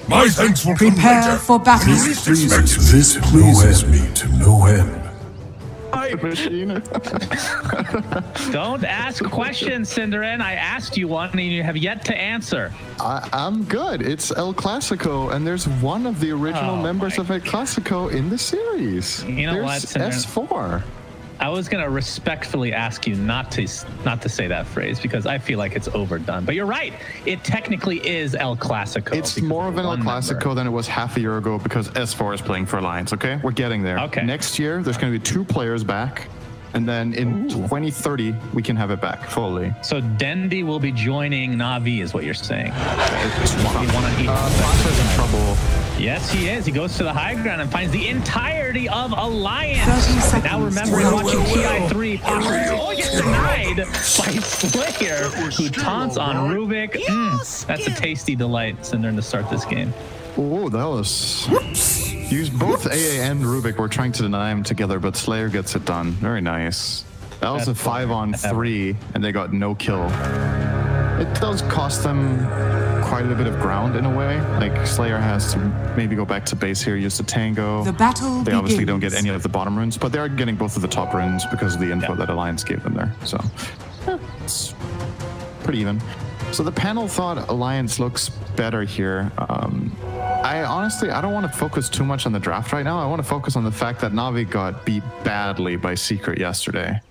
My thanks will Prepare come later. for battle. This pleases me to no end. Don't ask questions, Cinderin. I asked you one and you have yet to answer. I'm good. It's El Clasico, and there's one of the original members of El Clasico in the series. You know what, Cinderin? S4. I was gonna respectfully ask you not to say that phrase because I feel like it's overdone. But you're right. It technically is El Clasico. It's more of an El Clasico than it was half a year ago because S4 is playing for Alliance. Okay, we're getting there. Okay. Next year, there's going to be 2 players back, and then in 2030 we can have it back fully. So Dendi will be joining Navi, is what you're saying. Pushka's in trouble. Yes, he is. He goes to the high ground and finds the entirety of Alliance. Now remember, watching TI3 possibly. Oh, he gets denied by Slayer, who taunts on Rubik. That's a tasty delight, Cinder, to start this game. Oh, that was... Both AA and Rubik were trying to deny him together, but Slayer gets it done. Very nice. That was a 5-on-3, and they got no kill. It does cost them quite a bit of ground in a way. Like Slayer has to maybe go back to base here, use the tango. The battle They obviously don't get any of the bottom runes, but they are getting both of the top runes because of the info that Alliance gave them there. So it's pretty even. So the panel thought Alliance looks better here. I honestly don't want to focus too much on the draft right now. I want to focus on the fact that Navi got beat badly by Secret yesterday.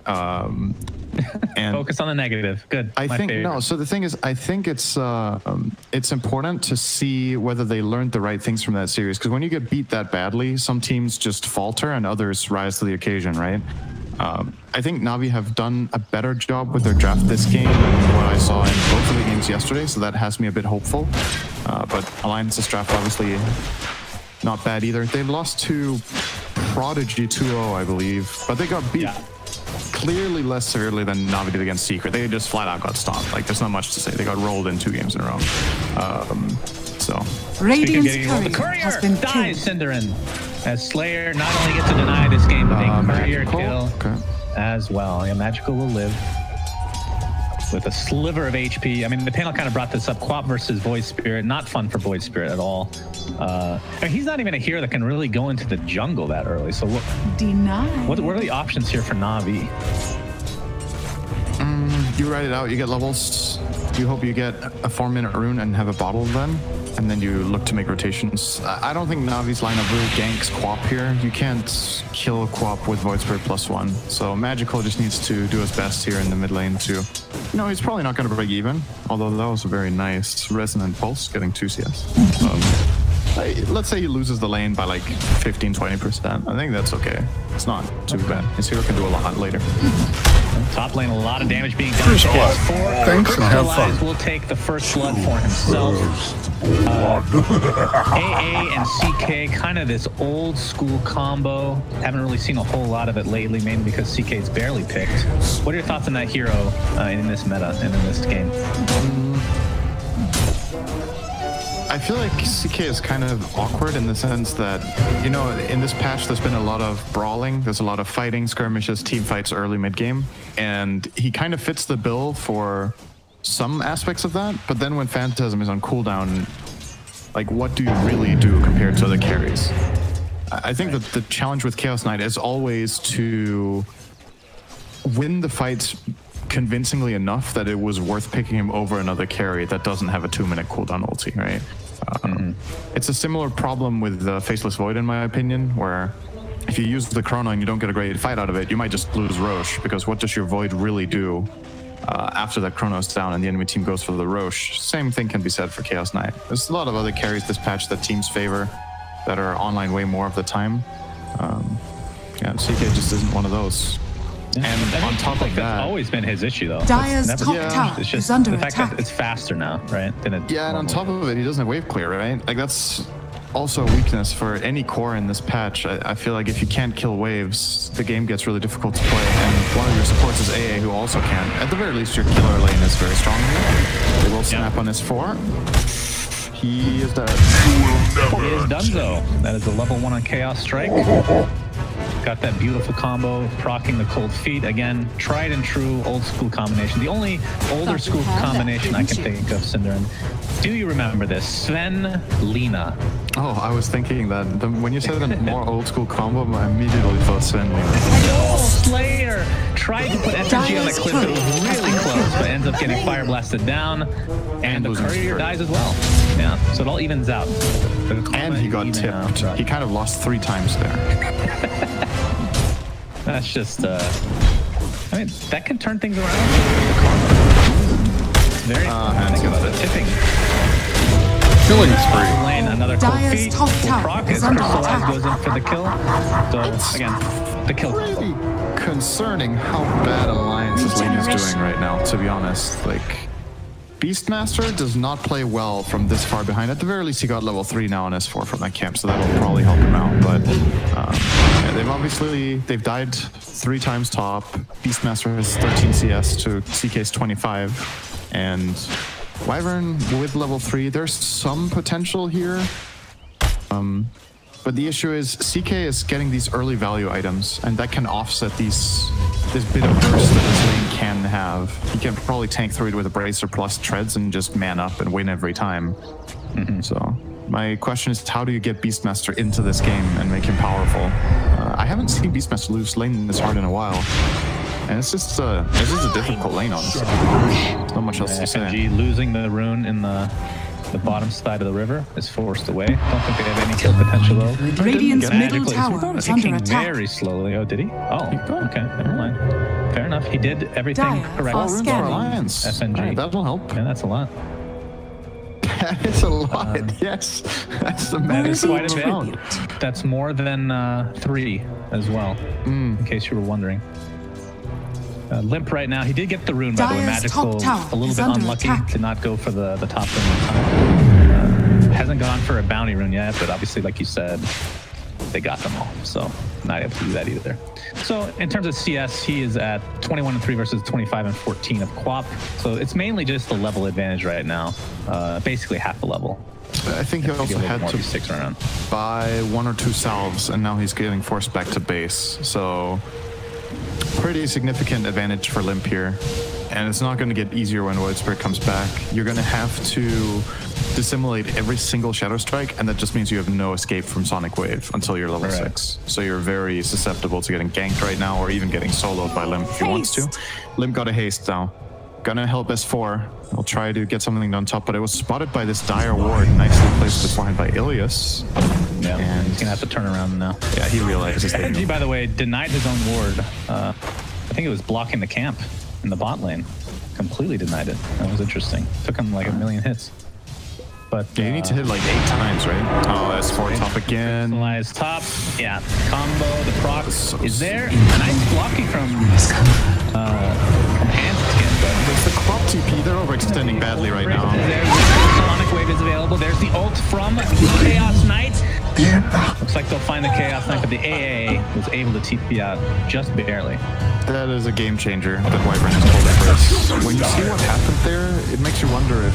And focus on the negative. Good. I think no. So the thing is, I think it's important to see whether they learned the right things from that series. Because when you get beat that badly, some teams just falter and others rise to the occasion, right? I think Navi have done a better job with their draft this game than what I saw in both of the games yesterday. So that has me a bit hopeful. But Alliance's draft obviously not bad either. They lost to Prodigy 2-0, I believe, but they got beat. Clearly less severely than Navi did against Secret. They just flat out got stomped. Like, there's not much to say. They got rolled in 2 games in a row. So Radiant's courier has been dies, Cinderin, as Slayer not only gets to deny this game, but a courier kill as well. Yeah, Magical will live with a sliver of HP. I mean, the panel kind of brought this up. Quap versus Void Spirit, not fun for Void Spirit at all. I mean, he's not even a hero that can really go into the jungle that early. So what are the options here for Navi? You ride it out, you get levels. You hope you get a 4-minute rune and have a bottle then, and then you look to make rotations. I don't think Navi's lineup really ganks Quap here. You can't kill Quap with Void Spirit +1. So Magical just needs to do his best here in the mid lane too. No, he's probably not going to break even, although that was a very nice Resonant Pulse, getting 2 CS. Let's say he loses the lane by like 15-20%. I think that's okay. It's not too bad. His hero can do a lot later. Top lane, a lot of damage being done. Thanks and have fun. Will take the first blood for himself. AA and CK, kind of this old school combo. Haven't really seen a whole lot of it lately, mainly because CK's barely picked. What are your thoughts on that hero in this meta and in this game? I feel like CK is kind of awkward in the sense that, you know, in this patch there's been a lot of brawling, there's a lot of fighting, skirmishes, team fights early mid-game, and he kind of fits the bill for some aspects of that, but then when Phantasm is on cooldown, like, what do you really do compared to other carries? I think that the challenge with Chaos Knight is always to win the fights convincingly enough that it was worth picking him over another carry that doesn't have a 2-minute cooldown ulti, right? It's a similar problem with the Faceless Void, in my opinion, where if you use the Chrono and you don't get a great fight out of it, you might just lose Roche, because what does your Void really do after that Chrono's down and the enemy team goes for the Roche? Same thing can be said for Chaos Knight. There's a lot of other carries this patch that teams favor that are online way more of the time. Yeah, CK just isn't one of those. And on top of that, that's always been his issue, though. Dire's top tower is under the fact attack. that it's faster now, right? Yeah, and on top of it, he doesn't have wave clear, right? Like, that's also a weakness for any core in this patch. I feel like if you can't kill waves, the game gets really difficult to play. And one of your supports is AA, who also can. At the very least, your killer lane is very strong here. They will snap on his 4. He is dead. He is done, though. That is a level 1 on Chaos Strike. got that beautiful combo, proccing the cold feet. Again, tried and true old school combination. The only older school combination I can think of, Synderen. Do you remember this? Sven, Lina. Oh, I was thinking that when you said a more old school combo, I immediately thought Sven, Lina. Oh, Slayer tried to put SMG on the cliff. It was really close, but ends up getting fire blasted down. And the courier dies as well. Yeah, so it all evens out. And he got tipped. He kind of lost 3 times there. That's just, I mean, that can turn things around. Very think about it. Tipping. Killing spree. Lane, another cold Dire's feet. top tower Proc is as under Crystal attack. Eyes goes in for the kill. So, again, the kill. Really concerning how bad Alliance's lane is doing right now, to be honest. Like, Beastmaster does not play well from this far behind. At the very least, he got level 3 now on S4 from that camp, so that will probably help him out. But yeah, they've died 3 times top. Beastmaster has 13 CS to CK's 25. And Wyvern with level 3, there's some potential here. But the issue is CK is getting these early value items, and that can offset this bit of burst that his lane can have. He can probably tank through it with a Bracer plus treads and just man up and win every time. So my question is, how do you get Beastmaster into this game and make him powerful? I haven't seen Beastmaster lose lane this hard in a while. And it's just a difficult lane, honestly. There's not much else to say. FNG losing the rune in the bottom side of the river is forced away. Don't think they have any kill potential though. Radiant's middle tower is under attack. Very slowly. Oh, did he? Oh, okay. Never mind. Fair enough. He did everything correct. Alliance. FNG. That'll help. Yeah, that's a lot. That is a lot. Yes, that's the massive amount. That's more than 3 as well. In case you were wondering. Limp right now. He did get the rune, by the way. Magical, a little bit unlucky. Did not go for the top rune. Hasn't gone for a bounty rune yet, but obviously, like you said, they got them all. So not able to do that either. So in terms of CS, he is at 21-3 versus 25-14 of Quap. So it's mainly just the level advantage right now. Basically half a level. I think he also had to buy 1 or 2 salves, and now he's getting forced back to base. So pretty significant advantage for Limp here. And it's not going to get easier when Void Spirit comes back. You're going to have to dissimulate every single Shadow Strike, and that just means you have no escape from Sonic Wave until you're level 6. So you're very susceptible to getting ganked right now, or even getting soloed by Limp if he wants to. Limp got a haste now. Gonna help S4. I'll try to get something on top, but it was spotted by this Dire Ward, nicely placed beforehand by Ilias. Yeah, and he's gonna have to turn around now. Yeah, he realizes that. He, by the way, denied his own ward. I think it was blocking the camp in the bot lane. Completely denied it. That was interesting. Took him like a million hits. But yeah, you need to hit like 8 times, right? Oh, S4 top again. Lies top. Yeah, combo. The proc is there. Nice blocking from Hanskin. It's the Quap TP. They're overextending badly right now. There's Sonic Wave is available. There's the ult from Chaos Knight. Looks like they'll find the Chaos Knight, but the AA was able to TP out just barely. That is a game changer that Wyvern has pulled at. When you see what happened there, it makes you wonder if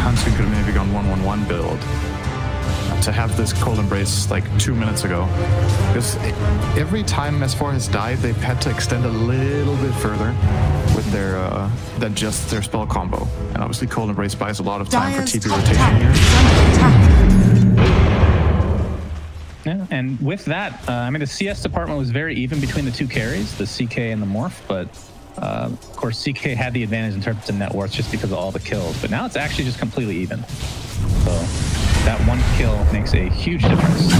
Hanskin could have maybe gone 1-1-1 build to have this cold embrace like 2 minutes ago. Because every time S4 has died, they've had to extend a little bit further with their than just their spell combo. And obviously cold embrace buys a lot of time for TP rotation here. Yeah, and with that, I mean, the CS department was very even between the 2 carries, the CK and the Morph, but of course, CK had the advantage in terms of net worth just because of all the kills, but now it's actually just completely even. So that 1 kill makes a huge difference.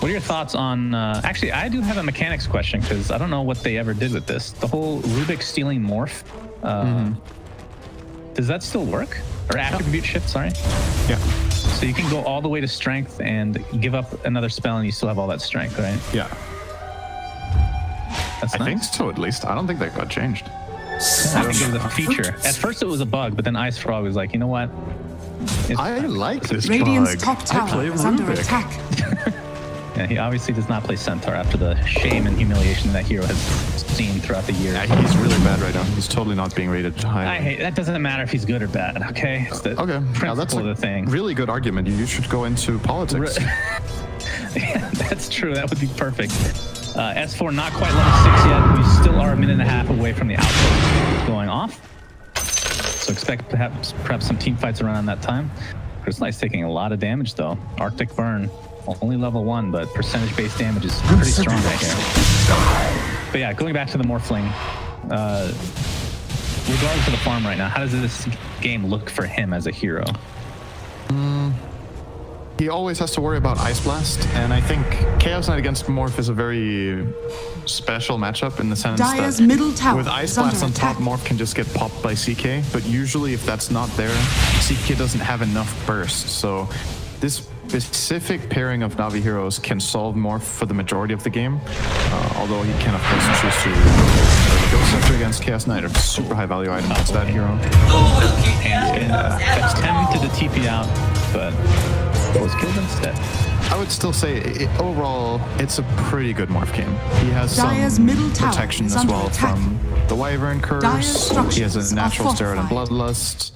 What are your thoughts on, actually, I do have a mechanics question because I don't know what they ever did with this. The whole Rubik stealing Morph, does that still work? Or attribute shift, sorry? Yeah. So you can go all the way to strength and give up another spell and you still have all that strength, right? Yeah. That's nice. I think so, at least. I don't think that got changed. Yeah, I think it was a feature. At first it was a bug, but then Ice Frog was like, you know what? I like this Radiant's bug. top tower is under attack. Yeah, he obviously does not play Centaur after the shame and humiliation that hero has seen throughout the year. Yeah, he's really bad right now. He's totally not being rated high. I hate that. Doesn't matter if he's good or bad. Okay. It's the okay. Now that's the thing. Really good argument. You should go into politics. Yeah, that's true. That would be perfect. S4 not quite level 6 yet. We still are a minute and a half away from the outpost going off. So expect perhaps some team fights around that time. Crystallite's taking a lot of damage though. Arctic Burn, only level 1, but percentage-based damage is pretty strong right here. But yeah, going back to the Morphling, regardless of the farm right now, how does this game look for him as a hero? He always has to worry about Ice Blast, and I think Chaos Knight against Morph is a very special matchup in the sense Dire's that middle tower with Ice Blast on top, Morph can just get popped by CK, but usually if that's not there, CK doesn't have enough burst. So this specific pairing of Navi heroes can solve Morph for the majority of the game, although he can of course choose to go Scepter against Chaos Knight, a super high value item against that hero. That's tempted to TP out, but was killed instead. I would still say overall it's a pretty good Morph game. He has Dire's some middle tower protection is as under well attack. from the Wyvern Curse. He has a natural Steroid and Bloodlust.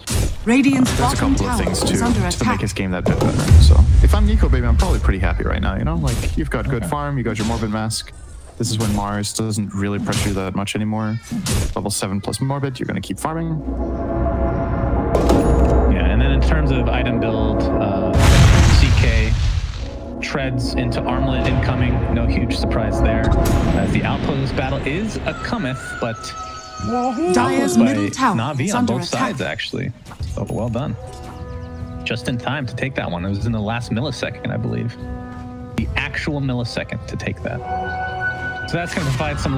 Radiant's There's a bottom couple of tower things is under to attack. make his game that bit better. So if I'm Nico, baby, I'm probably pretty happy right now. You know, like you've got good farm, you got your Morbid Mask. This is when Mars doesn't really pressure you that much anymore. Level 7 plus Morbid, you're gonna keep farming. Yeah, and then in terms of item build, CK treads into Armlet incoming. No huge surprise there. As the outpost battle is a cometh, but Dire's middle tower Navi is on under both attack. sides actually. So well done. Just in time to take that one. It was in the last millisecond, I believe. The actual millisecond to take that. So that's going to provide some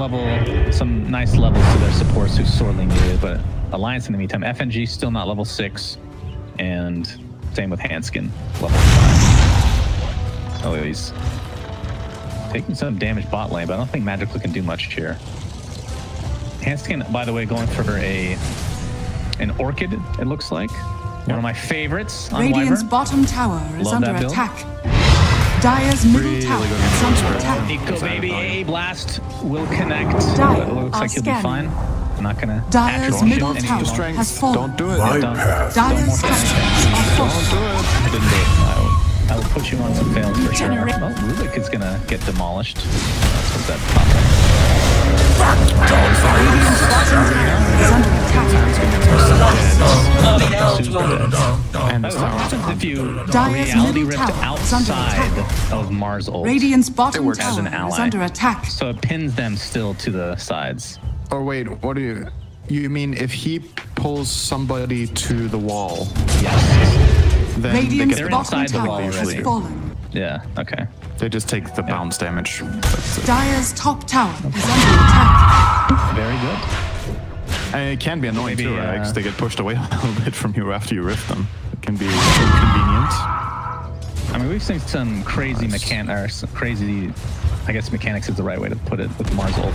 nice levels to their supports who sorely need it. But Alliance in the meantime, FNG still not level 6, and same with Hanskin, level 5. Oh, he's taking some damage bot lane, but I don't think Magical can do much here. Hanskin, by the way, going for an Orchid, it looks like. One of my favorites on Radiant's Wyvern. bottom tower is Love under that build. attack. Dire's middle tower is under attack. Nico baby, A blast will connect. Dire But it looks are like he'll be scanning. fine. I'm not gonna Dire's actual middle shit tower anymore. has fallen. Don't do it. Bypass. Dire's structures are fortified. I didn't do it. I will put you on some fails for sure. Well, Rubik is gonna get demolished. That's what that popped up. Radiant's bottom tower is under attack. And What happens if you Dire's reality middle rift tower is under outside attack. of Mars ult? Radiant's bottom works as an tower ally. is under attack. So it pins them still to the sides. Or wait, what do you mean if he pulls somebody to the wall, Yes. then Radiant's they get bottom inside the wall tower has already. fallen. Yeah. Okay. They just take the bounce damage. That's it. Dire's top tower is under attack. Very good. And it can be annoying Maybe, too, right? Because they get pushed away a little bit from you after you rift them. It can be inconvenient. I mean, we've seen some crazy I guess mechanics is the right way to put it with Mars ult.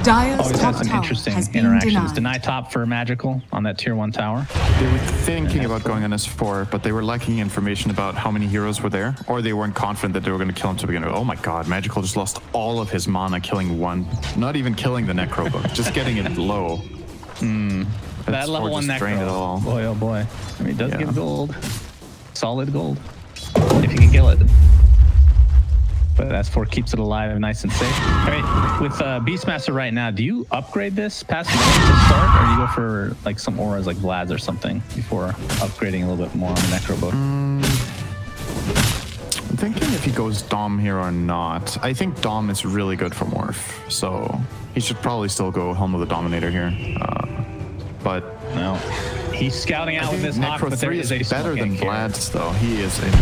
Dire's Always top had some tower interesting has been interactions. denied. Deny top for Magical on that tier 1 tower. They were thinking about going on S4, but they were lacking information about how many heroes were there, or they weren't confident that they were going to kill him to begin with. Oh my god, Magical just lost all of his mana killing one. Not even killing the Necro, but just getting it low. That level 1 drained it all. Necro. Boy, oh boy. I mean, it does Yeah. give gold. Solid gold. If you can kill it. But S4 keeps it alive, nice and safe. All right, with Beastmaster right now, do you upgrade this past to start, or do you go for like some auras like Vlad's or something before upgrading a little bit more on the Necro book? I'm thinking if he goes Dom here or not. I think Dom is really good for Morph, so he should probably still go Helm of the Dominator here. But No. He's scouting out with his Hawk, Necro but there 3 is a is better than smoking here. Vlad's, though. He is so good.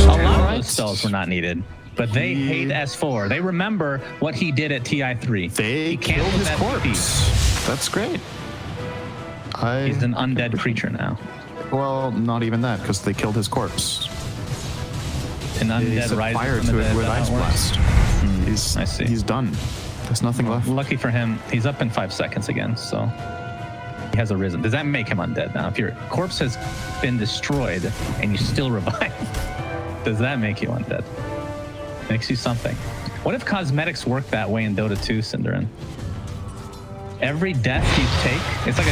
A lot of those spells were not needed, but they hate S4. They remember what he did at TI3. They He killed canceled his that corpse. That's great. He's an undead creature now. Well, not even that, because they killed his corpse. An He undead set rising fire from the to it dead. with That's Ice how it works. Blast. I see. He's done. There's nothing left. Lucky for him, he's up in 5 seconds again, so he has arisen. Does that make him undead now? If your corpse has been destroyed and you still revive, does that make you undead? Makes you something. What if cosmetics work that way in Dota 2, Cinderin? Every death you take, it's like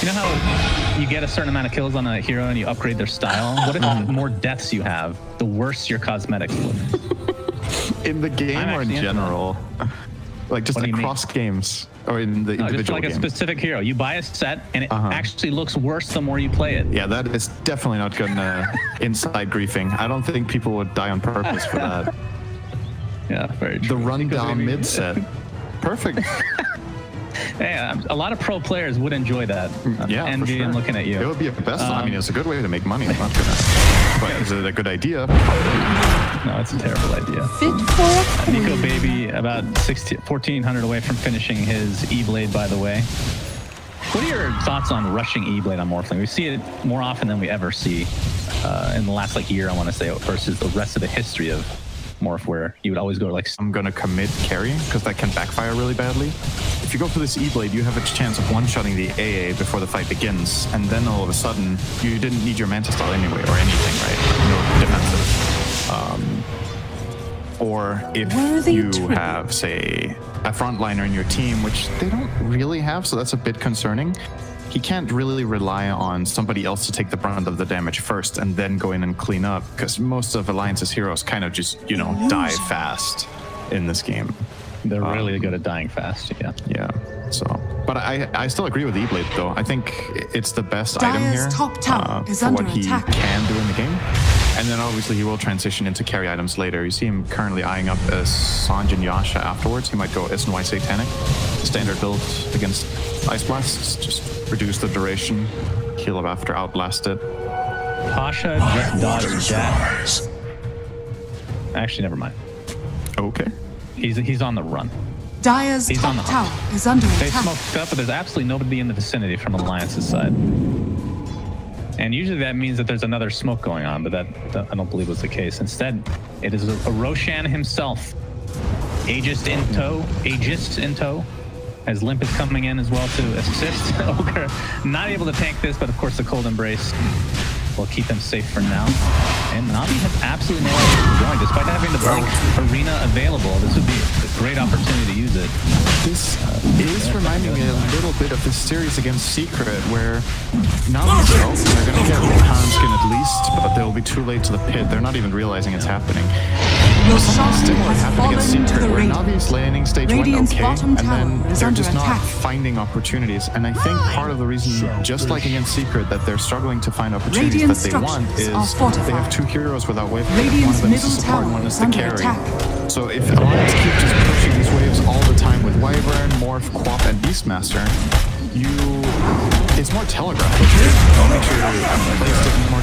You know how you get a certain amount of kills on a hero and you upgrade their style? What if the more deaths you have, the worse your cosmetics look? In the game or in general? Like just across games or in the individual just like game? A specific hero. You buy a set and it actually looks worse the more you play it. Yeah, that is definitely not good inside griefing. I don't think people would die on purpose for that. Yeah, very true. The rundown mid set. Perfect. Yeah, a lot of pro players would enjoy that. Yeah, envy sure. and looking at you. It would be a best. I mean, it's a good way to make money. I'm not gonna. But is it a good idea? No, it's a terrible idea. Fit for a queen. Nico Baby about 1,400 away from finishing his E-Blade, by the way. What are your thoughts on rushing E-Blade on Morphling? We see it more often than we ever see in the last year, I want to say, versus the rest of the history of Morph, where you would always go like, I'm gonna commit carry because that can backfire really badly. If you go for this E-Blade, you have a chance of one-shotting the AA before the fight begins, and then all of a sudden, you didn't need your Manta Style anyway, or anything, right? No defensive. Or if you have, say, a frontliner in your team, which they don't really have, so that's a bit concerning. He can't really rely on somebody else to take the brunt of the damage first and then go in and clean up, because most of Alliance's heroes kind of just, you know, die fast in this game. They're really good at dying fast, yeah. Yeah, so... But I still agree with E-Blade, though. I think it's the best item here top tower is for under what he attack. can do in the game. And then obviously he will transition into carry items later. You see him currently eyeing up Sanj and Yasha afterwards. He might go SNY Satanic, standard build against Ice Blasts. Just reduce the duration, heal up after Outblasted. Pasha just dodged that. Actually, never mind. Okay. He's on the run. Dire's top tower is under They attack. smoked up, but there's absolutely nobody in the vicinity from Alliance's side. And usually that means that there's another smoke going on, but that I don't believe was the case. Instead, it is a Roshan himself. Aegis in tow. As Limp is coming in as well to assist. Ogre not able to tank this, but of course the Cold Embrace will keep him safe for now. And Navi has absolutely no idea where he's going. Despite having the blank arena available, this would be a great opportunity to use it. This is reminding me a little bit of this series against Secret, where Navi they're going to get Hanskin at least, but they'll be too late to the pit. They're not even realizing it's happening. Something similar happened against Secret, where Navi's laning stage went okay, and then they're just not finding opportunities. And I think part of the reason, just like against Secret, that they're struggling to find opportunities that they want is they have two heroes without wave. One of them is the support, one is the carry. So if Alliance keep just pushing these waves all the time with Wyvern, Morph, Quap, and Beastmaster, it's more telegraphed. Make sure you place it more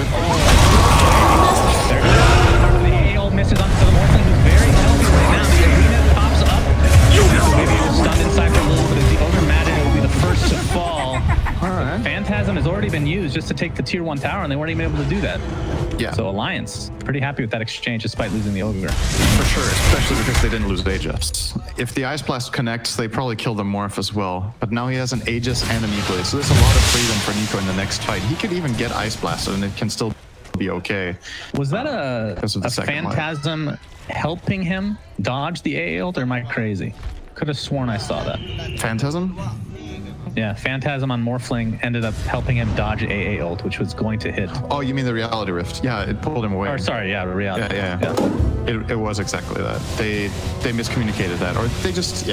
The AO misses onto the Morphling, who's very healthy right now. The arena pops up. Maybe he was stunned inside for a little bit as the Ogre Madden will be the first to fall. Alright. Phantasm has already been used just to take the tier 1 tower, and they weren't even able to do that. Yeah. So Alliance, pretty happy with that exchange despite losing the Ogre. For sure, especially because they didn't lose Aegis. If the Ice Blast connects, they probably kill the Morph as well. But now he has an Aegis and an E-Blade, so there's a lot of freedom for Nico in the next fight. He could even get Ice Blasted and it can still be okay. Was that a Phantasm helping him dodge the AA ult, or am I crazy? Could have sworn I saw that. Phantasm? Yeah, Phantasm on Morphling ended up helping him dodge AA ult, which was going to hit. Oh, you mean the Reality Rift? Yeah, it pulled him away. Or sorry, yeah, Reality. Yeah. It was exactly that. They miscommunicated that, or they just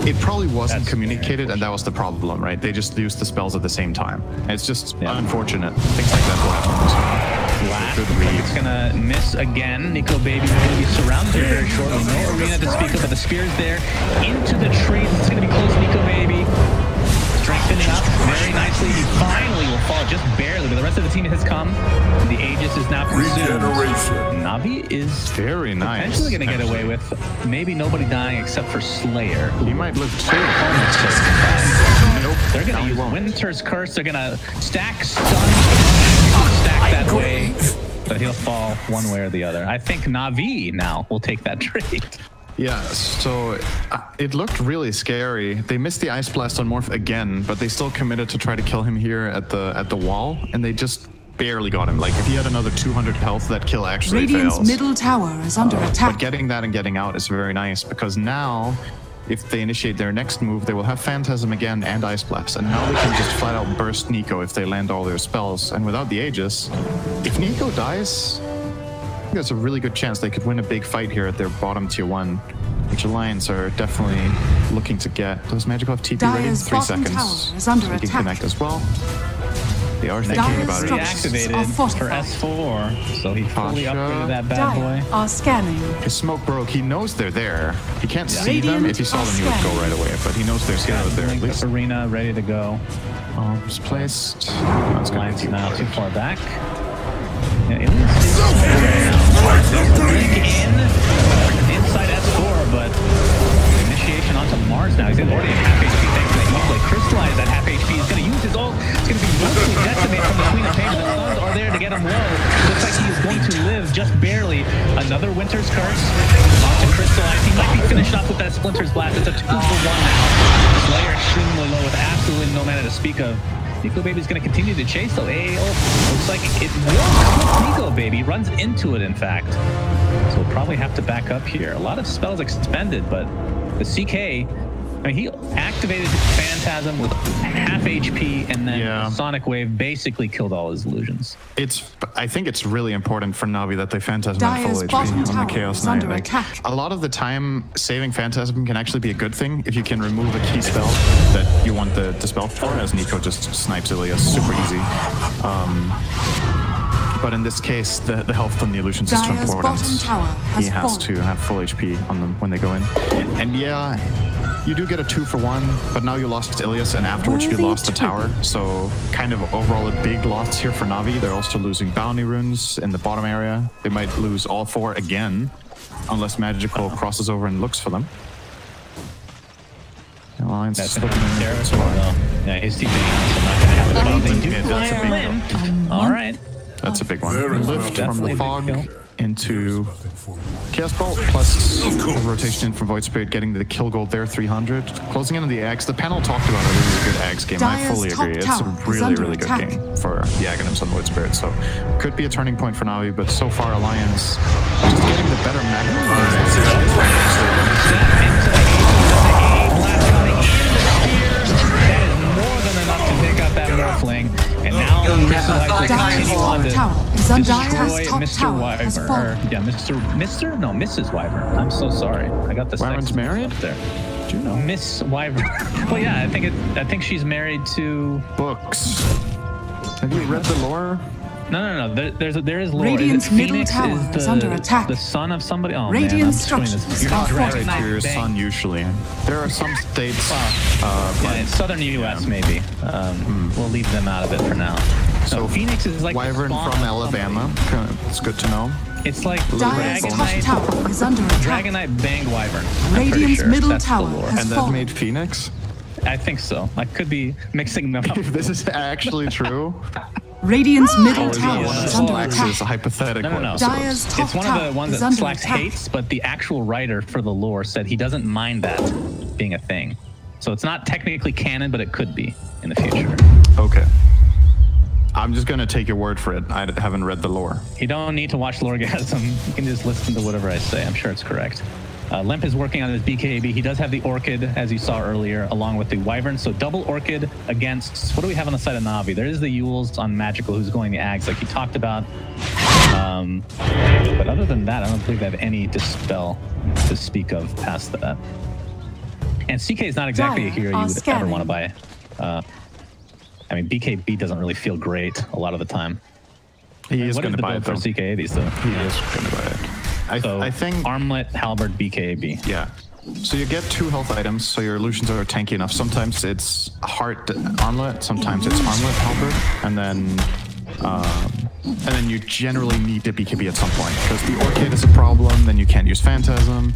It probably wasn't communicated, and that was the problem, right? They just used the spells at the same time. It's just unfortunate. Things like that will happen. Last, it's gonna miss again. Nico Baby will be surrounded here very shortly. No arena to speak of, but the spear's there. Into the trees. It's gonna be close, Nico Baby. Strengthening up very nicely. He finally will fall just barely, but the rest of the team has come. The Aegis is now consumed. Navi is very nice. Potentially going to get away with maybe nobody dying except for Slayer. He might live too. Nope. They're going to use Winter's Curse. They're going to stack stun. Stack that way, but he'll fall one way or the other. I think Navi now will take that trade. Yeah, so it looked really scary. They missed the Ice Blast on Morph again, but they still committed to try to kill him here at the wall, and they just barely got him. Like, if he had another 200 health, that kill actually Radiant's fails. middle tower is under attack. But getting that and getting out is very nice, because now if they initiate their next move, they will have Phantasm again and Ice Blast, and now they can just flat out burst Nico if they land all their spells. And without the Aegis, if Nico dies, I think there's a really good chance they could win a big fight here at their bottom tier 1, which Alliance are definitely looking to get. Does Magical have TP ready? 3 seconds. Is under so he can attack. connect as well. They are thinking Dyer's about it. Reactivated for S4, so he fully Pushka. upgraded that bad Dire boy. are scanning. His smoke broke. He knows they're there. He can't see them. If he saw them, he would go right away. But he knows there's heroes there at least. Arena ready to go. Bombs placed. That's gonna Alliance be now too too far back. Yeah, Aliens is inside S4, but initiation onto Mars now. He's already at half HP thanks to that Weplay. Crystallize at half HP. He's going to use his ult. It's going to be mostly decimate from the Queen of Pain. The stuns are there to get him low. Looks like he is going to live just barely. Another Winter's Curse onto Crystallize. He might be finished off with that Splinter's Blast. It's a 2-for-1 now. Slayer extremely low with absolutely no mana to speak of. Nico Baby's going to continue to chase though. Looks like it will. Nico Baby runs into it, in fact. So we'll probably have to back up here. A lot of spells expended, but the CK, I mean, he activated Phantasm with half HP, and then Sonic Wave basically killed all his illusions. I think it's really important for Navi that they Phantasm at Dyer's full bottom HP on tower the Chaos is Knight. under attack. A lot of the time, saving Phantasm can actually be a good thing if you can remove a key spell that you want the dispel for, as Nico just snipes Ilias super easy. But in this case, the health from the illusions is too Dyer's important. bottom tower has He has fallen. to have full HP on them when they go in. And yeah, you do get a 2-for-1, but now you lost Ilias, and afterwards you lost the tower. So kind of overall a big loss here for Navi. They're also losing bounty runes in the bottom area. They might lose all 4 again, unless Magical crosses over and looks for them. Alliance That's is looking looking terrible, though. Yeah, he's TPing out, so not going to happen. But they do that's a big limp. All right. That's a big one. Very Lift well. from the Definitely a fog big kill. into Chaos Bolt, plus rotation in from Void Spirit, getting the kill gold there, 300. Closing in on the Axe. The panel talked about a really good Axe game. I fully Dyer's agree. top It's a tower is really, under really good attack. game for the Aghanims on Void Spirit. So could be a turning point for Navi, but so far Alliance just getting the better And now Crystallize will continue on to Dyer's top destroy tower Mr. has Wyvern. fallen. No, Mrs. Wyvern. I'm so sorry. I got the Wyvern's sex married? up there. Do you know? Miss Wyvern. Well, yeah, I think she's married to. Books. Have you read the lore? No. There is lore. Radiant's middle Phoenix tower is under attack. The son of somebody. Oh Radiant man, I'm structures destroying are this. You're not fortified. married to your son usually. There are some states. Yeah, in southern U.S. maybe. We'll leave them out of it for now. So Phoenix is like Wyvern from Alabama. It's good to know. It's like Dyer's top Dragonite. tower is under attack. Dragonite banged Wyvern. I'm pretty Radiant's sure middle that's the tower lore. has And that fallen. made Phoenix? I think so. I could be mixing them up. If this is actually true, Radiant's middle or is it tower one of is under Slacks' attack. hypothetical No. episodes? Dyer's top It's one of tower the ones is that under Slacks attack. hates, but the actual writer for the lore said he doesn't mind that being a thing. So it's not technically canon, but it could be in the future. Okay. I'm just gonna take your word for it. I haven't read the lore. You don't need to watch Loregasm. You can just listen to whatever I say. I'm sure it's correct. Lemp is working on his BKB. He does have the Orchid, as you saw earlier, along with the Wyvern. So double Orchid against... What do we have on the side of Navi? There is the Yules on Magical, who's going the Ags, like he talked about. But other than that, I don't believe they have any Dispel to speak of past that. And CK is not exactly a hero you would ever want to buy. I mean, BKB doesn't really feel great a lot of the time. He is What going is to the buy it, build though. for CK80s, though? He is going to buy it. I think... Armlet, Halberd, BKB. Yeah. So you get 2 health items, so your illusions are tanky enough. Sometimes it's Heart Armlet, sometimes it's Armlet Halberd, and then you generally need the BKB at some point, because the Orchid is a problem, then you can't use Phantasm.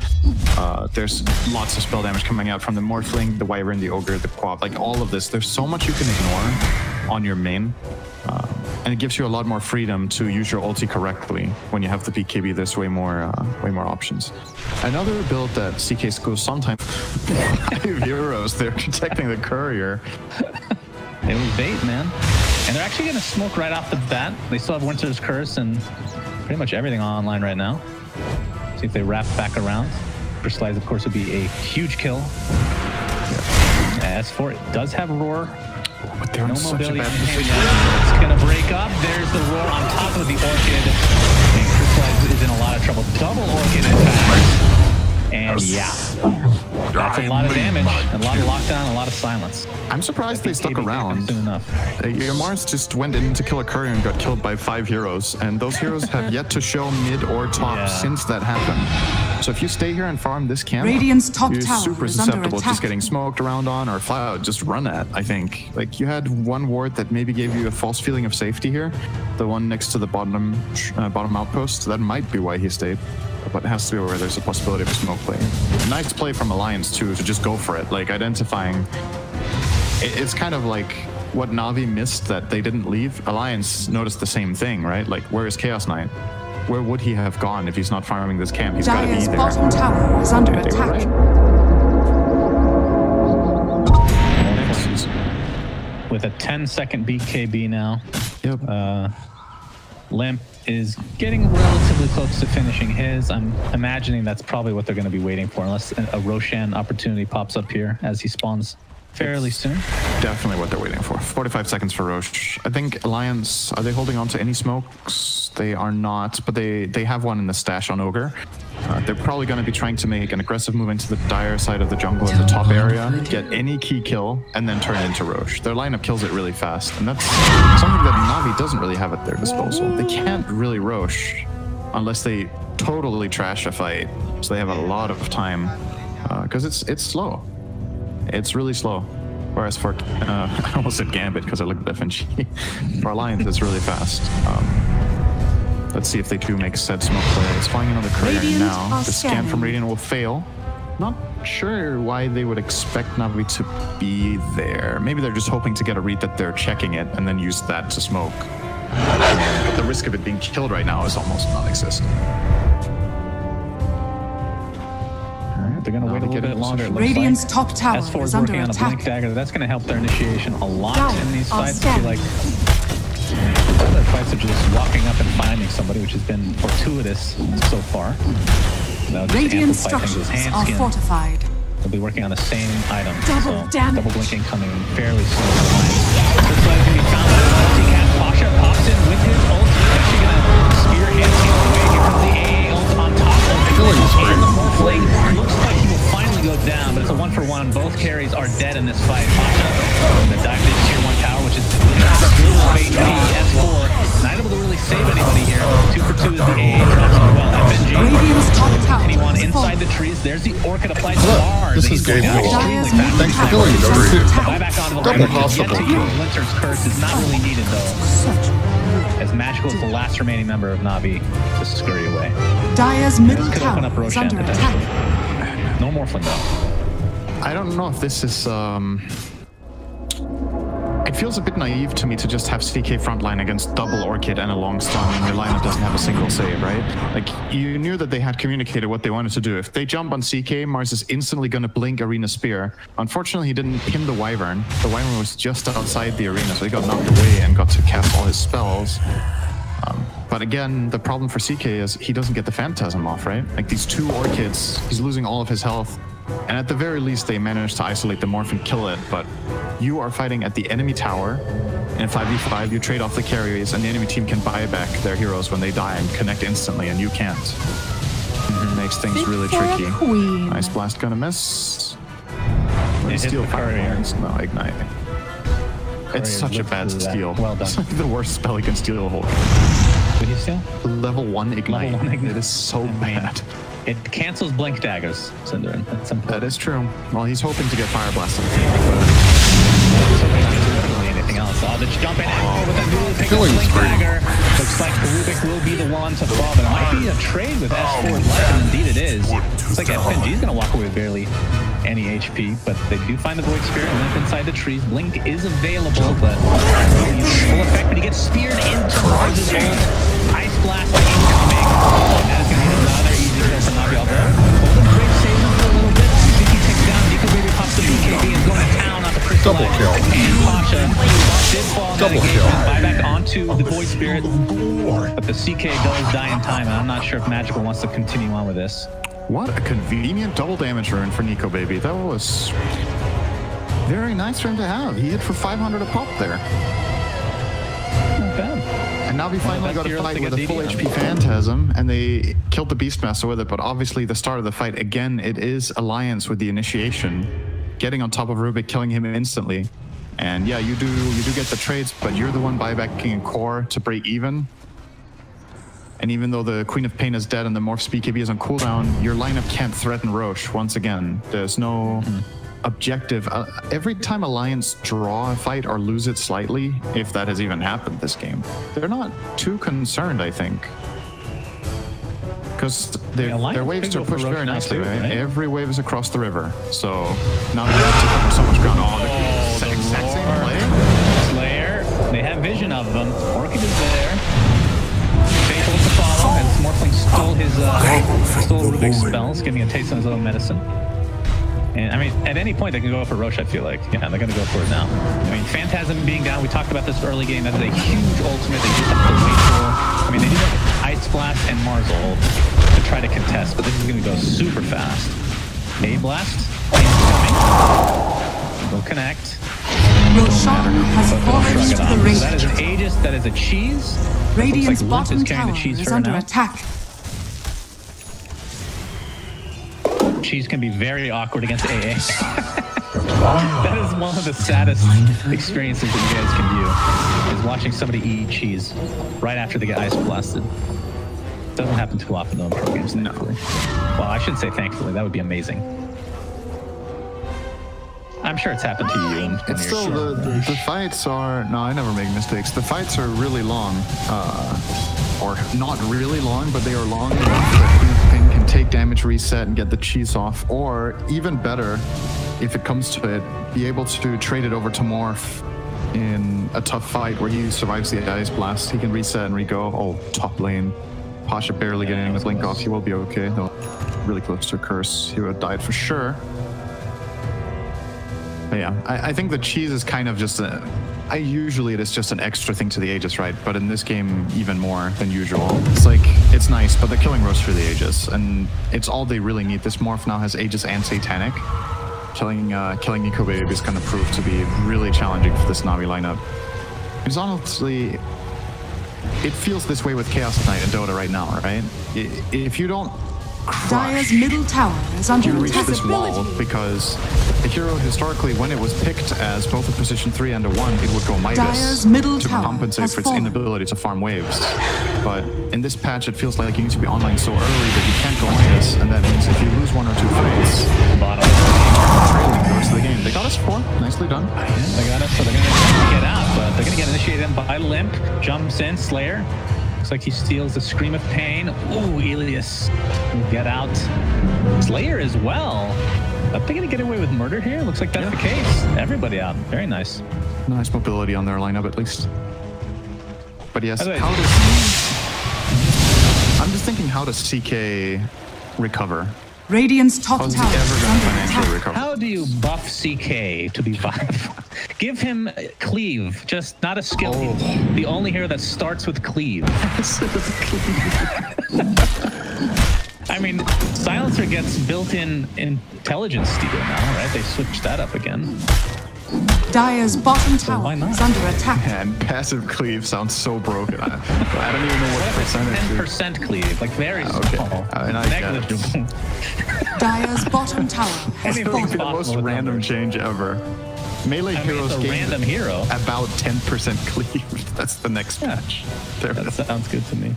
There's lots of spell damage coming out from the Morphling, the Wyvern, the Ogre, the Quab, like all of this. There's so much you can ignore on your main. And it gives you a lot more freedom to use your ulti correctly. When you have the BKB, there's way more options. Another build that CK schools sometimes heroes, they're protecting the courier. It was bait, man. And they're actually going to smoke right off the bat. They still have Winter's Curse and pretty much everything online right now. See if they wrap back around. Crystallize, of course, would be a huge kill. S4 does have Roar. But they're No in such a mobility. bad position. It's going to break up. There's the Roar on top of the Orchid. And Crystallize is in a lot of trouble. Double Orchid, in fact. And yeah, that's a lot of damage, a lot of lockdown, a lot of silence. I'm surprised they stuck around. Soon enough. Mars just went in to kill a courier and got killed by 5 heroes, and those heroes have yet to show mid or top since that happened. So if you stay here and farm this camp, Radiant's top you're tower super is under susceptible to attack. just getting smoked around on or flat out just run at, I think. Like, you had one ward that maybe gave you a false feeling of safety here, the one next to the bottom outpost. That might be why he stayed. But it has to be where there's a possibility of a smoke play. Nice play from Alliance too, to just go for it, like identifying. It's kind of like what Navi missed that they didn't leave. Alliance noticed the same thing, right? Like, where is Chaos Knight? Where would he have gone if he's not farming this camp? He's got to be Dire's there. bottom tower is under They were attack. right. With a 10-second BKB now. Yep. Limp is getting relatively close to finishing his. I'm imagining that's probably what they're going to be waiting for, unless a Roshan opportunity pops up here as he spawns fairly soon. Definitely what they're waiting for. 45 seconds for Roche. I think Alliance, are they holding on to any smokes? They are not, but they have one in the stash on Ogre. They're probably going to be trying to make an aggressive move into the Dire side of the jungle in the top area, get any key kill, and then turn it into Roche. Their lineup kills it really fast, and that's something that Navi doesn't really have at their disposal. They can't really Roche unless they totally trash a fight, so they have a lot of time, because it's slow. It's really slow. Whereas for, I almost said Gambit because I looked at FNG. For Alliance, it's really fast. Let's see if they do make said smoke play. It's flying another courier now. The scan from Radiant will fail. Not sure why they would expect Navi to be there. Maybe they're just hoping to get a read that they're checking it and then use that to smoke. But the risk of it being killed right now is almost non-existent. They're going to wait a little bit longer. It looks Radiant's like. top tower S4 is is under working on a attack. Blink Dagger. That's going to help their initiation a lot in these fights. I feel like other fights are just walking up and finding somebody, which has been fortuitous so far. Radiant structures are fortified. They'll be working on the same item. Double damage. Double blinking coming fairly soon. Looks like to be found by the multi-cat. Pasha pops in with his ult. He's actually going to spear him away. Here comes the AA ult on top of the and the Morphling. Looks like he will finally go down, but it's a 1-for-1. Both carries are dead in this fight. Pasha in the dive into tier 1 tower, which is HP. S4 not able to really save anybody here. 2-for-2 is the AA drops as well. FNG. Radiant's top tower Anyone is inside the trees? There's the Orchid applied to bars. This is Gabe. Thanks for killing me. Buyback onto the Double line. possible. Yet to use Winter's Curse is not really needed though. As Magical is the last remaining member of Navi to scurry away. Dire's middle This could open up tower is Roshan under potentially. attack. No more fun though. I don't know if this is, it feels a bit naive to me to just have CK frontline against double Orchid and a long stun and your lineup doesn't have a single save, right? Like, you knew that they had communicated what they wanted to do. If they jump on CK, Mars is instantly going to blink Arena Spear. Unfortunately, he didn't pin the Wyvern. The Wyvern was just outside the arena, so he got knocked away and got to cast all his spells. But again, the problem for CK is he doesn't get the Phantasm off, right? Like, these two Orchids, he's losing all of his health. And at the very least, they managed to isolate the Morph and kill it, but you are fighting at the enemy tower. In 5v5, you trade off the carries, and the enemy team can buy back their heroes when they die and connect instantly, and you can't. Makes things really tricky. Nice blast, gonna miss. Steal fire hands. No, ignite. It's such a bad steal. Well done. It's like the worst spell you can steal a whole. Did he steal? Level 1 ignite. Level 1 ignite. It is so bad. It cancels Blink Daggers, Cinder. That is true. Well, he's hoping to get Fire Blast on the anything else. Oh, the jump in with that newly picked up Blink Dagger. Looks like Rubik will be the one to fall, but it might be a trade with S4's life, and indeed it is. Looks like FNG is going to walk away with barely any HP, but they do find the Void Spirit limp inside the trees. Blink is available, but full effect, but he gets speared into Mars' ult. Ice Blast incoming. That is going to be another easy kill for Navi. Golden Bridge saves him for a little bit. CC takes down. Nico Baby pops the BKB and is going to town off the Crystal. Double kill. And Pasha did fall. Double kill. Buyback onto the Void Spirit, but the CK does die in time, and I'm not sure if Magical wants to continue on with this. What a convenient double damage rune for Nico Baby. That was very nice for him to have. He hit for 500 a pop there. Not bad. And Navi finally got a fight with a full HP Phantasm, and they killed the Beastmaster with it. But obviously, the start of the fight, again, it is Alliance with the initiation. Getting on top of Rubik, killing him instantly. And yeah, you do get the trades, but you're the one buybacking a core to break even. And even though the Queen of Pain is dead and the Morph's BKB is on cooldown, your lineup can't threaten Roche once again. There's no objective. Every time Alliance draw a fight or lose it slightly, if that has even happened this game, they're not too concerned, I think. Because their waves are pushed very nicely, right? Every wave is across the river. So now they have to cover so much ground. Oh, the exact same play. Slayer, they have vision of them. Orchid is there. Faithful to follow, as Morphling stole Rubik's spells, giving a taste of his own medicine. And I mean, at any point they can go for Roche, I feel like. Yeah, they're going to go for it now. I mean, Phantasm being down, we talked about this early game, that is a huge ultimate. They just have to wait for. I mean, they do have Ice Blast and Mars ult to try to contest, but this is going to go super fast. A-Blast, coming. Will connect. Roshan has fallen to the So Radiant. that is an Aegis, that is a cheese. Radiant's Limp bottom is carrying tower the cheese is for under now. attack. Cheese can be very awkward against AA. That is one of the saddest experiences that you guys can view, is watching somebody eat cheese right after they get ice blasted. Doesn't happen too often though in pro games, thankfully. Well, I shouldn't say thankfully, that would be amazing. I'm sure it's happened to you. It's still the fights are, no, I never make mistakes. The fights are really long, or not really long, but they are long enough that Queen of Pain can take damage, reset, and get the cheese off. Or even better, if it comes to it, be able to trade it over to Morph in a tough fight where he survives the Ice Blast. He can reset and re-go. Oh, top lane. Pasha barely getting his Link off. He will be okay. No, really close to a curse. He would have died for sure. But yeah, I think the cheese is kind of just usually it is just an extra thing to the Aegis, right? But in this game, even more than usual. It's like, it's nice, but they're killing Roche for the Aegis, and it's all they really need. This Morph now has Aegis and Satanic. Killing Nico Baby is going to prove to be really challenging for this Navi lineup. Because honestly, it feels this way with Chaos Knight and Dota right now, right? If you don't Dire's middle tower is under you reach attack. this wall, because the hero historically, when it was picked as both a position 3 and a 1, it would go Midas Dire's middle to tower compensate has for its fallen. inability to farm waves. But in this patch, it feels like you need to be online so early that you can't go Midas, and that means if you lose 1 or 2 fights, trailing the rest of the game. They got us 4, nicely done. Yeah, they got us, so they're gonna get out, but they're gonna get initiated by Limp. Jumps in, Slayer. Looks like he steals the Scream of Pain. Ooh, Elias will get out. Slayer as well. Are they gonna get away with murder here? Looks like that's the case. Everybody out. Very nice. Nice mobility on their lineup, at least. But yes, By the way- how does... I'm just thinking, how does CK recover? Radiant's top How is he tower ever is going to under financially attack. recover? How do you buff CK to be 5? Give him Cleave, just not a skill. The only hero that starts with Cleave. I mean, Silencer gets built-in intelligence steal now, right? They switched that up again. Dire's bottom tower why not? is under attack. And passive cleave sounds so broken. I don't even know what percentage. 10% Cleave, like very Okay. small. And I get it. Negligible. Dire's bottom tower has It would fallen. be the most Possible with random numbers. change ever. Melee I mean, heroes it's a gain random hero. about 10% cleave. That's the next match. There it That is. sounds good to me.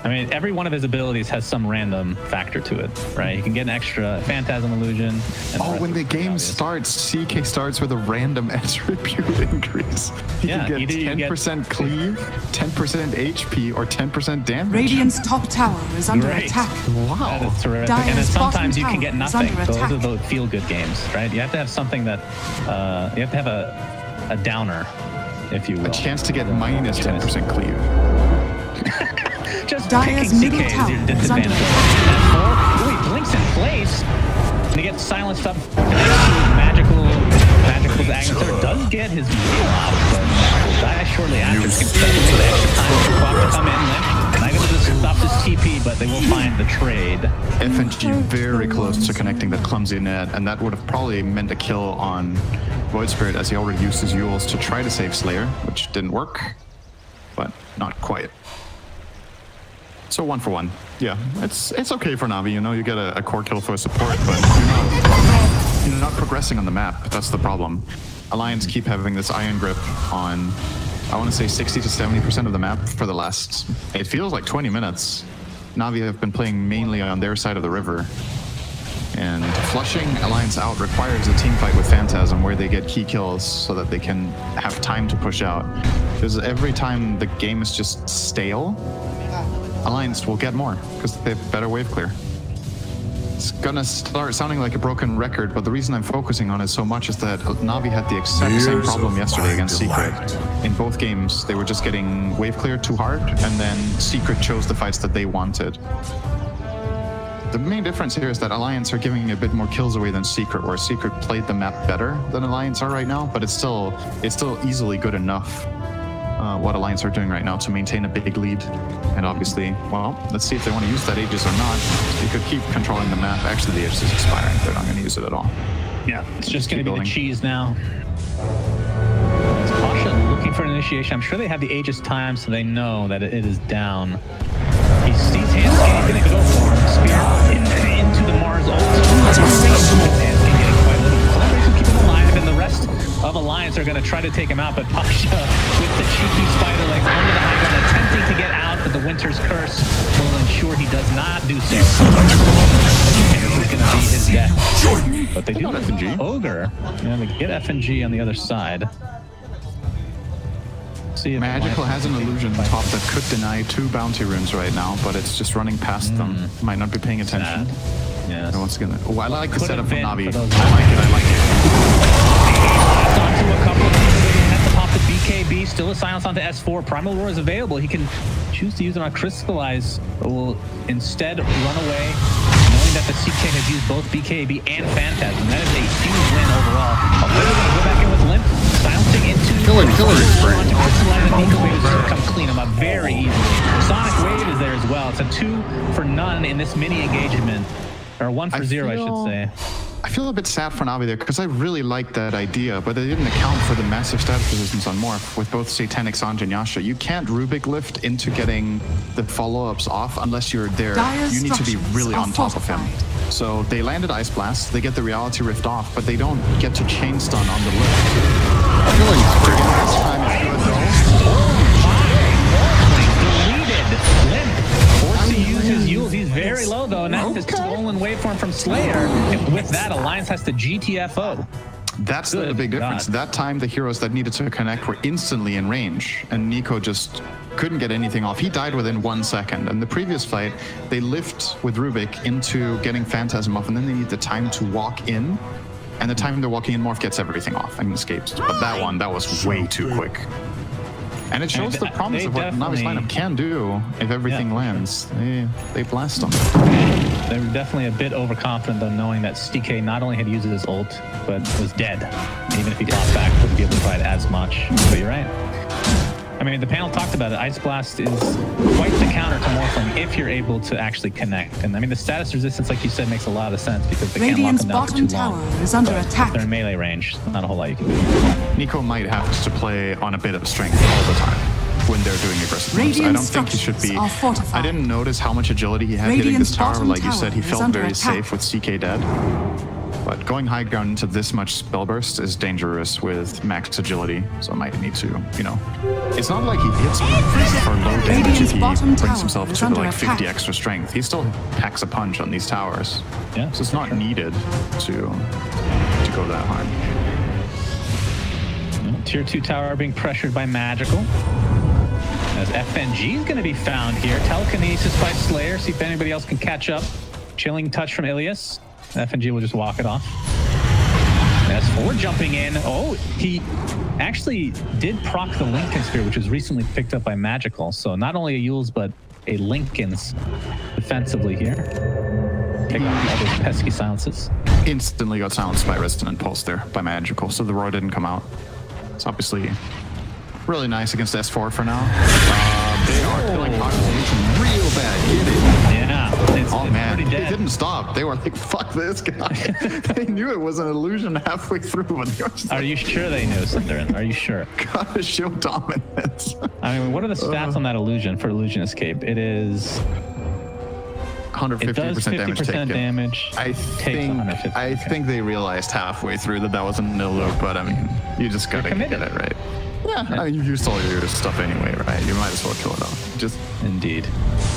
I mean, every one of his abilities has some random factor to it, right? He can get an extra Phantasm Illusion. And Oh, when the rest of game obvious. starts, CK starts with a random attribute increase. He Yeah, can either you get get- 10% cleave, 10% HP, or 10% damage. Radiant's top tower is under Great. attack. Wow. That is terrific. Dire's And then sometimes bottom you can tower get is nothing. under Those attack. are the feel-good games, right? You have to have something that, you have to have a downer, if you will. A chance to get minus 10% cleave. Just Dire's picking middle CK is tower your is under disadvantage. attack. And 4, ooh, he blinks in place. And he gets silenced up. Magical Agnesser does get his wheel off, but will die shortly after. Can spend the extra time for Clock to come in. Limp. Night is to stop this TP, but they will find the trade. FNG very close to connecting that clumsy net, and that would have probably meant a kill on Void Spirit, as he already used his Euls to try to save Slayer, which didn't work, but not quite. So 1 for 1. Yeah, it's okay for Navi. You know, you get a core kill for support, but you're not progressing on the map. That's the problem. Alliance keep having this iron grip on, I want to say 60 to 70% of the map for the last, it feels like 20 minutes. Navi have been playing mainly on their side of the river. And flushing Alliance out requires a team fight with Phantasm where they get key kills so that they can have time to push out. Because every time the game is just stale, Alliance will get more because they have better wave clear. It's gonna start sounding like a broken record, but the reason I'm focusing on it so much is that Navi had the exact same problem yesterday against Secret. In both games, they were just getting wave clear too hard, and then Secret chose the fights that they wanted. The main difference here is that Alliance are giving a bit more kills away than Secret, where Secret played the map better than Alliance are right now, but it's still easily good enough. What Alliance are doing right now to maintain a big lead. And obviously, well, let's see if they want to use that Aegis or not. They could keep controlling the map. Actually, the Aegis is expiring. They're not going to use it at all. Yeah, it's just going to be the cheese now. It's Pushka looking for an initiation. I'm sure they have the Aegis time, so they know that it is down. He sees Hanskin. He's going to go for him. Spear into the Mars ult. Hanskin getting quite a little collaboration, keep him alive, and the rest of Alliance are going to try to take him out, but Pushka with the cheeky spider legs under the high ground, attempting to get out, but the Winter's Curse will ensure he does not do so. And this is going to be his death. But they do have FNG. Ogre. Yeah, they get FNG on the other side. See if Magical has an illusion top that could deny 2 bounty runes right now, but it's just running past them. Might not be paying attention. Yeah. Once again, oh, I like the setup from Navi. I like it. Onto a couple of has to pop the BKB, still a silence onto S4. Primal Roar is available. He can choose to use it on Crystallize, but will instead run away, knowing that the CK has used both BKB and Phantasm. That is a huge win overall. We're going to go back in with Limp, silencing into Killer Crystallize, and Nico Wave is going to come clean him up very easily. Sonic Wave is there as well. It's a 2 for none in this mini engagement. Or 1 for 0, I should say. I feel a bit sad for Navi there because I really liked that idea, but they didn't account for the massive status positions on Morph with both Satanic, Sanj, and Yasha. You can't Rubik lift into getting the follow-ups off unless you're there. You need to be really on top of him. So they landed Ice Blast, they get the Reality Rift off, but they don't get to chain stun on the lift. I feel like it's pretty nice time if you He's very low though, and that's his stolen waveform from Slayer. And with that, Alliance has to GTFO. That's the big difference. That time, the heroes that needed to connect were instantly in range, and Nico just couldn't get anything off. He died within 1 second. And the previous fight, they lift with Rubik into getting Phantasm off, and then they need the time to walk in. And the time they're walking in, Morph gets everything off and escapes. But that was way too quick. And it shows the promise of what Navi's lineup can do if everything lands. They blast them. They were definitely a bit overconfident, though, knowing that CK not only had used his ult, but was dead. Even if he popped back, wouldn't be able to fight as much. But you're right. I mean, the panel talked about it. Ice Blast is quite the counter to Morphling if you're able to actually connect. And I mean, the status resistance, like you said, makes a lot of sense because they can't lock them down for too long. Is under attack. If they're in melee range, not a whole lot you can do. Nico might have to play on a bit of strength all the time when they're doing aggressive moves. I don't think he should be. I didn't notice how much agility he had hitting this tower. Like you said, he felt very safe with CK dead. But going high ground into this much spell burst is dangerous with max agility, so I might need to, you know. It's not like he hits for low damage if he brings himself to like 50 extra strength. He still packs a punch on these towers. Yeah. So it's not needed to go that hard. Tier 2 tower being pressured by Magical. As FNG is going to be found here. Telekinesis by Slayer. See if anybody else can catch up. Chilling touch from Ilias. FNG will just walk it off. S4 jumping in. Oh, he actually did proc the Lincoln Spear, which was recently picked up by Magical. So not only a Yule's, but a Lincoln's defensively here. Take off all those pesky silences. Instantly got silenced by Resonant Pulse there by Magical, so the roar didn't come out. It's obviously really nice against S4 for now. They are They're like, real bad. Get it. Yeah. It's Man, pretty they dead. didn't stop. They were like, fuck this guy. They knew it was an illusion halfway through. But they were just Are you sure they knew, Cinderin? Are you sure? gotta show dominance. I mean, what are the stats on that illusion for illusion escape? It is 150% it does 50% damage taken. damage. I think they realized halfway through that wasn't no look, but I mean, you just gotta get it right. Yeah, I mean, you used all your stuff anyway, right? You might as well kill it off. Just indeed.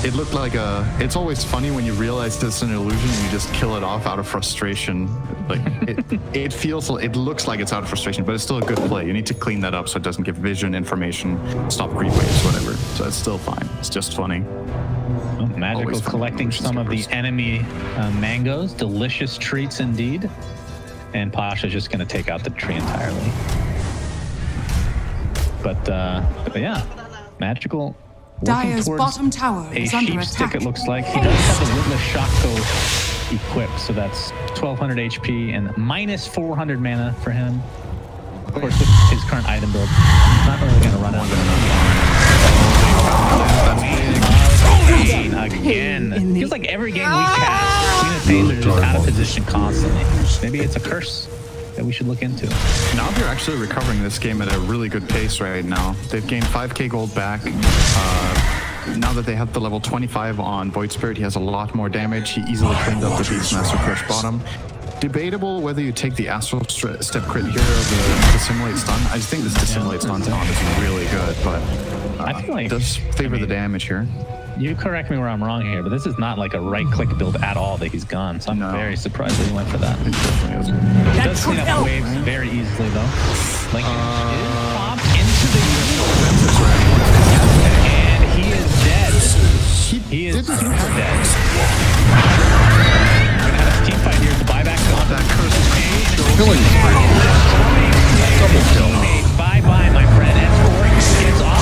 It looked like it's always funny when you realize it's an illusion and you just kill it off out of frustration. Like it looks like it's out of frustration, but it's still a good play. You need to clean that up so it doesn't give vision information, stop creep waves, whatever. So it's still fine. It's just funny. Well, Magical collecting some of the enemy mangoes. Delicious treats indeed. And Pasha's just going to take out the tree entirely. But yeah, Magical Dire's bottom tower a is under sheep attack. stick, it looks like. He does have the Witless Shotco equipped, so that's 1200 HP and minus 400 mana for him. Of course, with his current item build, he's not really going to run out of again. Feels like every game we cast, Zenith Taser is out of position constantly. Maybe it's a curse that we should look into. Navi are actually recovering this game at a really good pace right now. They've gained 5k gold back. Now that they have the level 25 on Void Spirit, he has a lot more damage. He easily cleaned up the Beastmaster Crush bottom. Debatable whether you take the Astral Step crit here or the Dissimulate Stun. I just think this Dissimulate Stun is really good, but I feel like it does favor the damage here. You correct me where I'm wrong here, but this is not like a right-click build at all that he's gone, so I'm very surprised that he went for that. It definitely is. He does clean up waves very easily, though. Like, is popped into the and he is dead. He is super dead. We're gonna have a team fight here. The buyback on that curse is Killing spree. Double kill. Bye-bye, my friend. S4 gets off.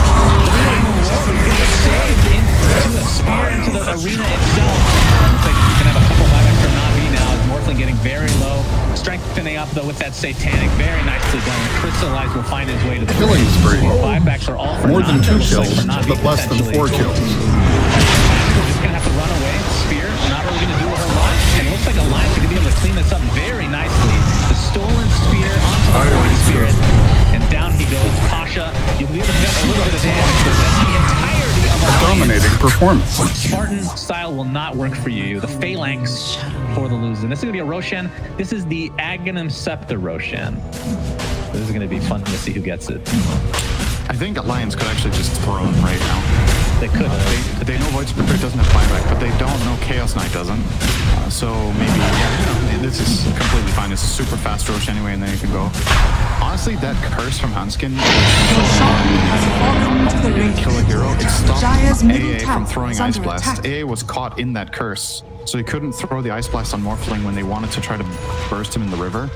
Saved into the spear into the arena itself. Looks like we can have a couple buybacks from Navi now. Morphling getting very low. Strengthening up though with that Satanic. Very nicely done. Crystallize will find his way to the Killing spree. Buybacks are all for More than 2 Navi. kills, but less than 4 kills. Just gonna have to run away. Spear, not really gonna do a whole lot. And it looks like Alliance gonna be able to clean this up very nicely. The stolen spear onto the Holy Spirit. And down he goes. Pasha, you'll be able to get a little bit of damage, but that's the entirety of Alliance. Dominating performance. Spartan style will not work for you. The Phalanx for the lose. And this is gonna be a Roshan. This is the Aghanim Scepter Roshan. This is gonna be fun to see who gets it. I think Alliance could actually just throw him right now. They could. They know Void Spirit doesn't have buyback, but they don't know Chaos Knight doesn't. So maybe, this is completely fine. It's a super fast Rosh anyway, and then you can go. Honestly, that curse from Hanskin didn't kill a hero. It stopped AA from throwing Ice Blast. AA was caught in that curse, so he couldn't throw the Ice Blast on Morphling when they wanted to try to burst him in the river.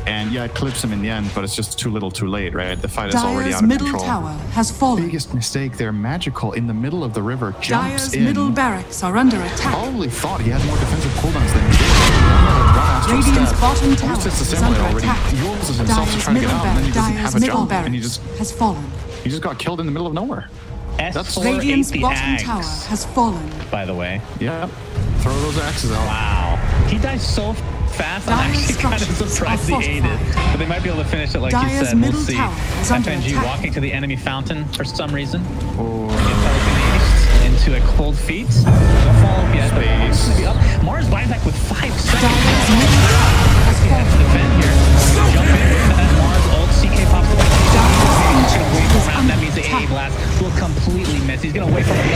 And yeah, it clips him in the end, but it's just too little too late, right? The fight is already out of control. Dire's middle tower has fallen. Biggest mistake there. Magical in the middle of the river jumps Dire's in. middle barracks are under attack. Probably thought he had more defensive cooldowns than he did. Radiant's bottom tower is under already. attack. He uses himself to try to get out, and then he doesn't have a jump, and he just got killed in the middle of nowhere. That's Radiant's bottom tower has fallen. By the way. Yeah. Throw those axes out. Wow. He dies so fast. I'm actually kind of surprised he ate it. But they might be able to finish it like you said. We'll see. FNG walking to the enemy fountain for some reason. Into a cold feet. Don't fall up yet. Mars going to be up. Mars buyback with 5 seconds. He has to defend here. Jump in with that Mars ult. CK pops away. He's going to wait around. That means the AA blast will completely miss. He's going to wait for him.